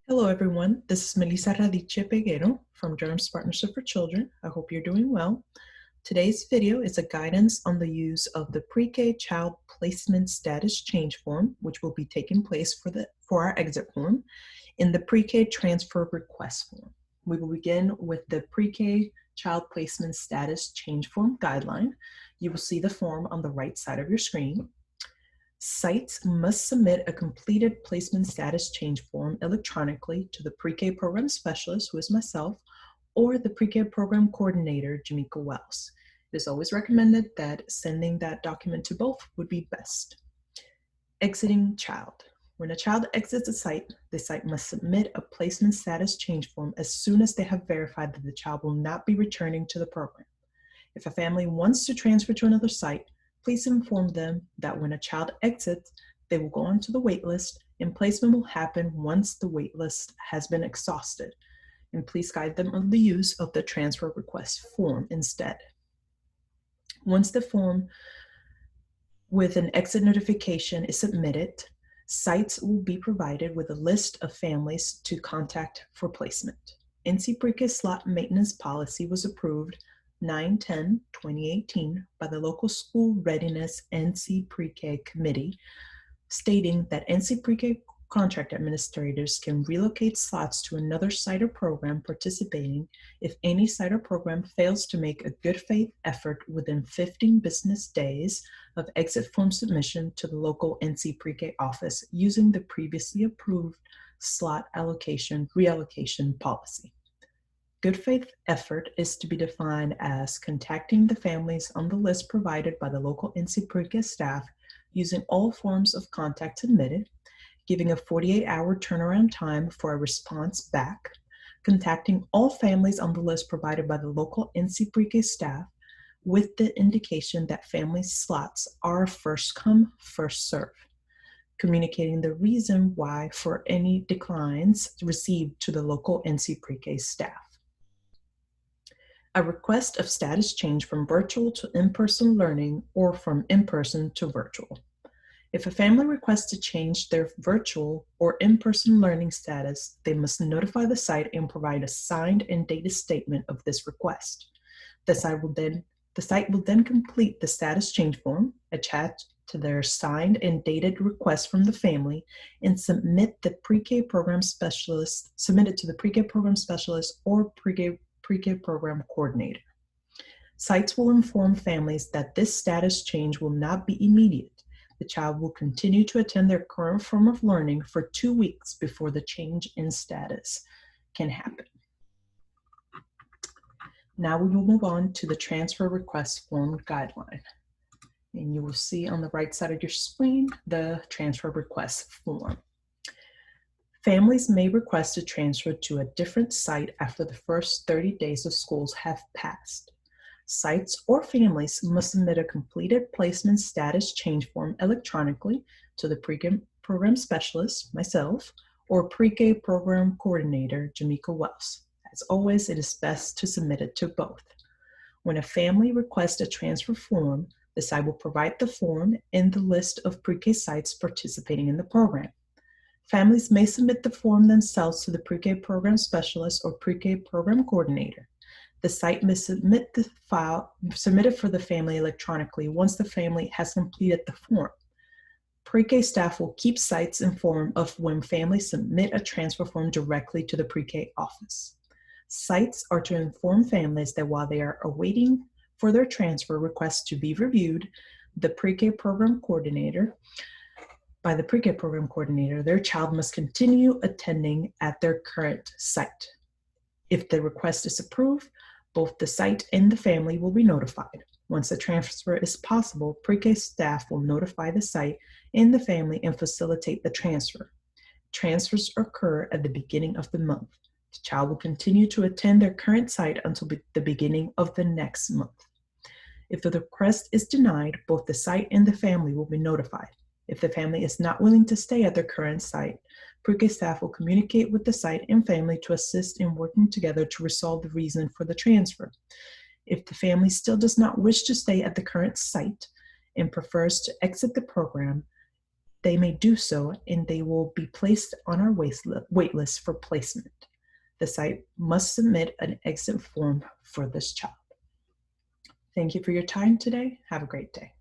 Hello, everyone. This is Melissa Radice Peguero from Germs Partnership for Children. I hope you're doing well. Today's video is a guidance on the use of the Pre-K Child Placement Status Change Form, which will be taking place for our exit form in the Pre-K Transfer Request Form. We will begin with the Pre-K Child Placement Status Change Form Guideline. You will see the form on the right side of your screen. Sites must submit a completed placement status change form electronically to the Pre-K program specialist, who is myself, or the Pre-K program coordinator, Jamaica Wells. It is always recommended that sending that document to both would be best. Exiting child. When a child exits a site, the site must submit a placement status change form as soon as they have verified that the child will not be returning to the program. If a family wants to transfer to another site, please inform them that when a child exits, they will go onto the wait list and placement will happen once the wait list has been exhausted. And please guide them on the use of the transfer request form instead. Once the form with an exit notification is submitted, sites will be provided with a list of families to contact for placement. NC Pre-K slot maintenance policy was approved 9/10/2018 by the local school readiness NC Pre-K committee, stating that NC Pre-K contract administrators can relocate slots to another site or program participating if any site or program fails to make a good faith effort within 15 business days of exit form submission to the local NC Pre-K office using the previously approved slot reallocation policy. Good faith effort is to be defined as contacting the families on the list provided by the local NC Pre-K staff using all forms of contact submitted, giving a 48-hour turnaround time for a response back, contacting all families on the list provided by the local NC Pre-K staff with the indication that family slots are first come, first serve, communicating the reason why for any declines received to the local NC Pre-K staff. A request of status change from virtual to in-person learning or from in-person to virtual. If a family requests to change their virtual or in-person learning status, they must notify the site and provide a signed and dated statement of this request. The site will then complete the status change form, attach to their signed and dated request from the family, and submit it to the Pre-K program specialist or Pre-K program coordinator. Sites will inform families that this status change will not be immediate. The child will continue to attend their current form of learning for 2 weeks before the change in status can happen. Now we will move on to the transfer request form guideline. And you will see on the right side of your screen the transfer request form. Families may request to transfer to a different site after the first 30 days of schools have passed. Sites or families must submit a completed placement status change form electronically to the Pre-K program specialist, myself, or Pre-K program coordinator, Jamaica Wells. As always, it is best to submit it to both. When a family requests a transfer form, the site will provide the form and the list of Pre-K sites participating in the program. Families may submit the form themselves to the Pre-K program specialist or Pre-K program coordinator. The site must submit the file submitted for the family electronically once the family has completed the form. Pre-K staff will keep sites informed of when families submit a transfer form directly to the Pre-K office. Sites are to inform families that while they are awaiting for their transfer request to be reviewed, by the Pre-K program coordinator, their child must continue attending at their current site. If the request is approved, both the site and the family will be notified. Once the transfer is possible, Pre-K staff will notify the site and the family and facilitate the transfer. Transfers occur at the beginning of the month. The child will continue to attend their current site until the beginning of the next month. If the request is denied, both the site and the family will be notified. If the family is not willing to stay at their current site, Pre-K staff will communicate with the site and family to assist in working together to resolve the reason for the transfer. If the family still does not wish to stay at the current site and prefers to exit the program, they may do so, and they will be placed on our wait list for placement. The site must submit an exit form for this child. Thank you for your time today. Have a great day.